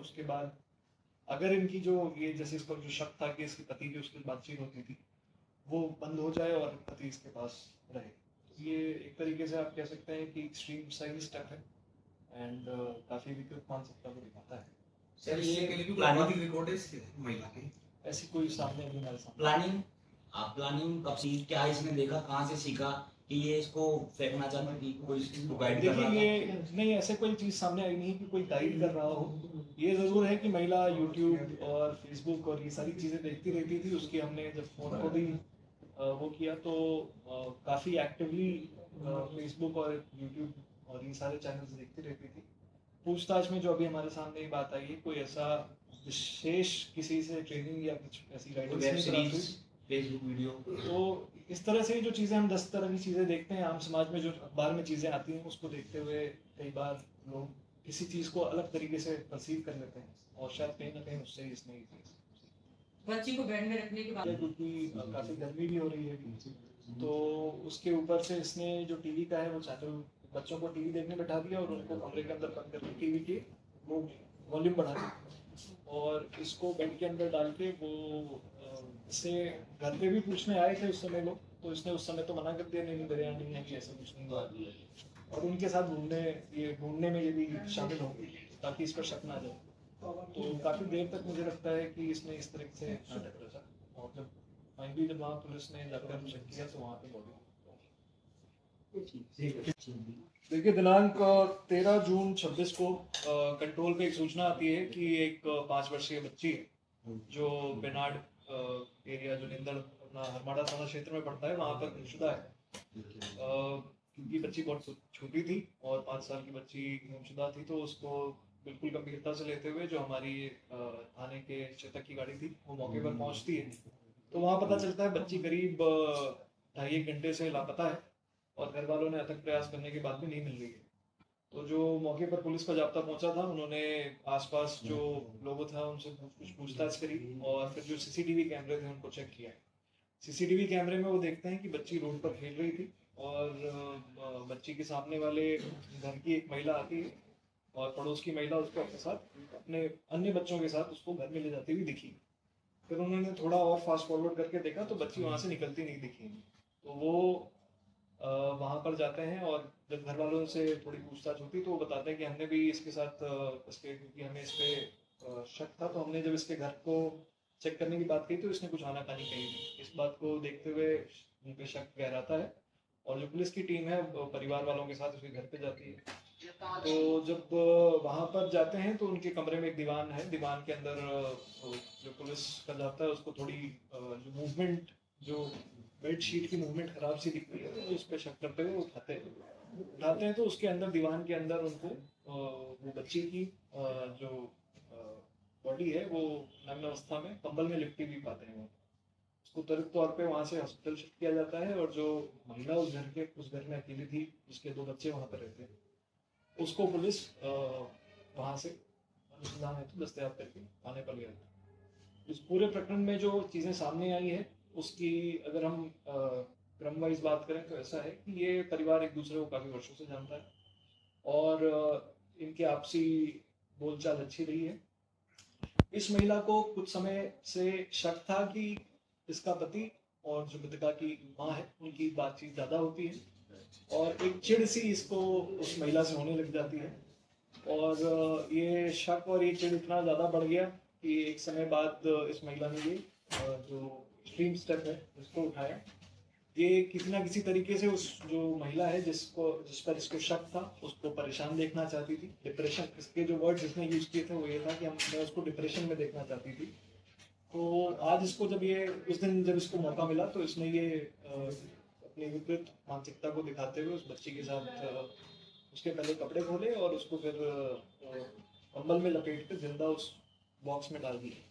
उसके बाद अगर इनकी जो ये जैसे इसको जो शक था कि इसके पति की उसकी बातचीत होती थी वो बंद हो जाए और पति इसके पास रहे, तो ये एक तरीके से आप कह सकते हैं कि एक्सट्रीम सही स्टेप है एंड काफ़ी विकृत मानसिकता को दिखाता है। सर ये के लिए भी प्लानिंग रिकॉर्ड है इसके महिला की ऐसी कोई सामने नहीं हमारे सामने। प्लानिंग कब सी क्या इसने देखा, कहाँ से सीखा कि ये इसको फेंकना चाहती थी, कोई इसको गाइड कर रहा था? देखिए ये नहीं, ऐसे कोई चीज़ सामने आई नहीं कि कोई गाइड कर रहा हो। ये ज़रूर है कि महिला यूट्यूब और फेसबुक और ये सारी चीज़ें देखती रहती थी। उसकी हमने जब फ़ोन को भी वो किया तो काफ़ी एक्टिवली फेसबुक और यूट्यूब और ये सारे चैनल्स देखती रहती थी। पूछताछ में जो अभी हमारे सामने ये बात आई है, कोई ऐसा विशेष किसी से ट्रेनिंग या कुछ ऐसी गाइडेंस नहीं प्राप्त हुई, फेसबुक वीडियो। तो इस तरह से जो चीज़ें हम 10 तरह की चीज़ें देखते हैं आम समाज में, जो अखबार में चीज़ें आती हैं उसको देखते हुए कई बार लोग किसी चीज़ को अलग तरीके से परसीव कर लेते हैं और शायद कहीं ना कहीं उससे इसने बच्ची को बेड में रखने के बाद, क्योंकि काफ़ी गर्मी भी हो रही है तो उसके ऊपर से इसने जो टीवी का है वो चैनल, बच्चों को टीवी देखने बैठा दिया और उनको कमरे के अंदर बंद करके टीवी की वो वॉल्यूम बढ़ा दी और इसको बेड के अंदर डाल के वो इससे घर पे भी पूछने आए थे उस समय लोग, तो इसने उस समय तो मना कर दिया, नहीं बिरयानी नहीं है कि ऐसा कुछ नहीं हुआ, और उनके साथ ढूंढने में ये भी शामिल हो ताकि इस पर शक ना जाए। तो काफ़ी देर तक मुझे लगता है कि इसने इस तरह से नाटक रचा और जब फाइनली जब वहाँ पुलिस ने जाकर चेक किया तो वहाँ पे बॉडी। देखिए दिनांक 13 जून 26 को कंट्रोल पे एक सूचना आती है कि एक 5 वर्षीय बच्ची है जो बेनाड एरिया जो निंदड़ अपना हरमाड़ा थाना क्षेत्र में पड़ता है वहाँ पर गुमशुदा है। क्योंकि बच्ची बहुत छोटी थी और 5 साल की बच्ची गुमशुदा थी तो उसको बिल्कुल गंभीरता से लेते हुए जो हमारी थाने के चेतक की गाड़ी थी वो मौके पर पहुंचती है तो वहाँ पता चलता है बच्ची करीब 2.5 घंटे से लापता है और घर वालों ने अथक प्रयास करने के बाद भी नहीं मिल रही है। तो जो मौके पर पुलिस का जाब्ता पहुंचा था उन्होंने आसपास जो लोगों था उनसे कुछ पूछताछ करी और फिर जो सीसीटीवी कैमरे थे उनको चेक किया। सीसीटीवी कैमरे में वो देखते हैं कि बच्ची रोड पर खेल रही थी और बच्ची के सामने वाले घर की एक महिला आती है और पड़ोस की महिला उसको अपने साथ अपने अन्य बच्चों के साथ उसको घर में ले जाती हुई दिखी। फिर उन्होंने थोड़ा और फास्ट फॉरवर्ड करके देखा तो बच्ची वहाँ से निकलती नहीं दिखी। तो वो वहाँ पर जाते हैं और जब घर वालों से थोड़ी पूछताछ होती तो वो बताते हैं कि हमने भी इसके साथ इसके क्योंकि हमें इस पर शक था तो हमने जब इसके घर को चेक करने की बात की तो इसने कुछ आनाकानी कही थी। इस बात को देखते हुए उन पे शक गहराता है और जो पुलिस की टीम है परिवार वालों के साथ उसके घर पे जाती है। तो जब वहाँ पर जाते हैं तो उनके कमरे में एक दीवान है, दीवान के अंदर जो पुलिस का जाता है उसको थोड़ी जो मूवमेंट जो बेडशीट की मूवमेंट खराब सी दिखती है तो उस पर शक करते हुए उठाते हैं तो उसके अंदर दीवान के अंदर उनको वो बच्ची की जो बॉडी है वो नग्न अवस्था में कंबल में लिपटी भी पाते हैं। उसको त्वरित तौर पे वहाँ से हॉस्पिटल शिफ्ट किया जाता है और जो महिला उस घर में अकेली थी जिसके 2 बच्चे वहाँ पर रहते हैं उसको पुलिस वहाँ से अनुसंधान हेतु दस्तयाब करके थाने पर ले आती। इस पूरे प्रकरण में जो चीज़ें सामने आई है उसकी अगर हम क्रम वाइज बात करें तो ऐसा है कि ये परिवार एक दूसरे को काफ़ी वर्षों से जानता है और इनकी आपसी बोलचाल अच्छी रही है। इस महिला को कुछ समय से शक था कि इसका पति और जो मृतका की माँ है उनकी बातचीत ज़्यादा होती है और एक चिढ़ सी इसको उस महिला से होने लग जाती है और ये शक और ये चिढ़ इतना ज़्यादा बढ़ गया कि एक समय बाद इस महिला ने ये जो एक्सट्रीम स्टेप है इसको उठाया। ये किसी ना किसी तरीके से उस जो महिला है जिस पर इसको शक था उसको परेशान देखना चाहती थी। डिप्रेशन, इसके जो वर्ड जिसने यूज़ किए थे वो ये था कि मैं उसको डिप्रेशन में देखना चाहती थी। तो आज इसको जब ये उस दिन जब इसको मौका मिला तो इसने ये अपनी विकृत मानसिकता को दिखाते हुए उस बच्ची के साथ उसके पहले कपड़े खोले और उसको फिर कंबल में लपेट कर जिंदा उस बॉक्स में डाल दिया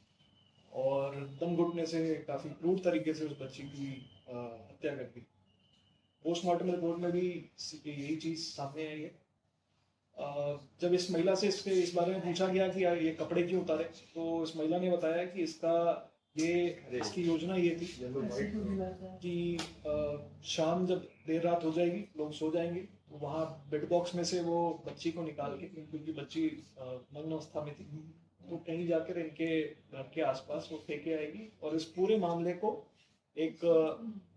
और दम घुटने से काफ़ी क्रूर तरीके से उस बच्ची की हत्या कर दी। पोस्टमार्टम रिपोर्ट में भी यही चीज़ सामने आई है। जब इस महिला से इस बारे में पूछा गया कि ये कपड़े क्यों उतारे तो इस महिला ने बताया कि इसकी योजना ये थी कि शाम जब देर रात हो जाएगी लोग सो जाएंगे तो वहाँ बेड बॉक्स में से वो बच्ची को निकाल के, क्योंकि बच्ची नग्न अवस्था में थी, वो कहीं जाकर इनके घर के आसपास वो फेंके आएगी और इस पूरे मामले को एक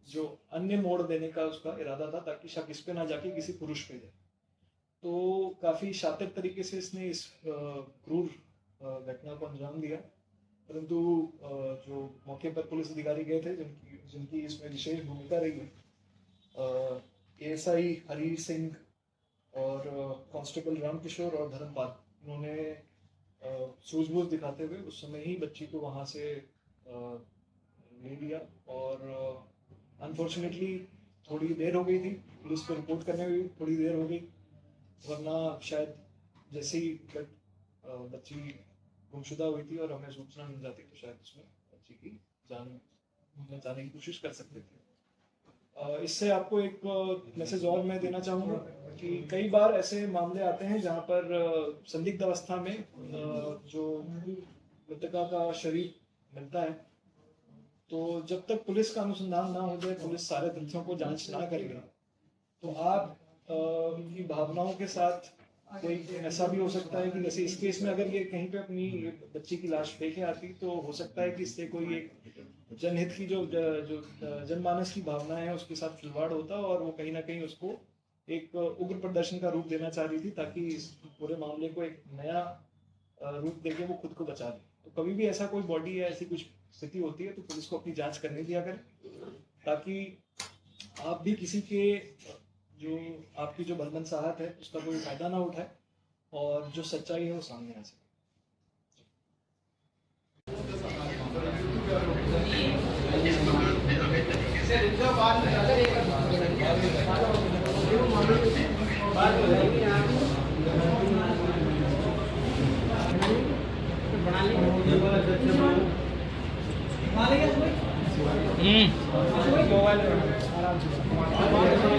जो अन्य मोड़ देने का उसका इरादा था ताकि शक इस पे ना जाके किसी पुरुष पे जाए। तो काफी शातिर तरीके से इसने इस क्रूर घटना को अंजाम दिया, परंतु जो मौके पर पुलिस अधिकारी गए थे जिनकी इसमें विशेष भूमिका रही है, एएसआई हरी सिंह और कांस्टेबल रामकिशोर और धर्मपाल, इन्होंने सूझबूझ दिखाते हुए उस समय ही बच्ची को वहां से ले लिया और अनफॉर्चुनेटली थोड़ी देर हो गई थी, पुलिस को रिपोर्ट करने में भी थोड़ी देर हो गई, वरना शायद जैसे ही बच्ची गुमशुदा हुई थी और हमें सूचना मिल जाती तो शायद उसमें बच्ची की जान जाने की कोशिश कर सकते थे। इससे आपको एक मैसेज और मैं देना चाहूँगा कि कई बार ऐसे मामले आते हैं जहाँ पर संदिग्ध अवस्था में जो मृतका का शरीर मिलता है, तो जब तक पुलिस का अनुसंधान ना हो जाए, पुलिस सारे तथ्यों को जांच ना कर ले, तो आप की भावनाओं के साथ कोई ऐसा भी हो सकता है कि जैसे इस केस में अगर ये कहीं पे अपनी बच्ची की लाश फेंके आती तो हो सकता है कि इससे कोई एक जनहित की जो जनमानस की भावना है उसके साथ खिलवाड़ होता और वो कहीं ना कहीं उसको एक उग्र प्रदर्शन का रूप देना चाह रही थी ताकि इस पूरे मामले को एक नया रूप देके वो खुद को बचा ले। तो कभी भी ऐसा कोई बॉडी या ऐसी कुछ स्थिति होती है तो पुलिस को अपनी जांच करने दिया करें ताकि आप भी किसी के जो आपकी जो बंधन साहत है उसका कोई फायदा ना उठाए और जो सच्चाई है वो सामने आ सके। बना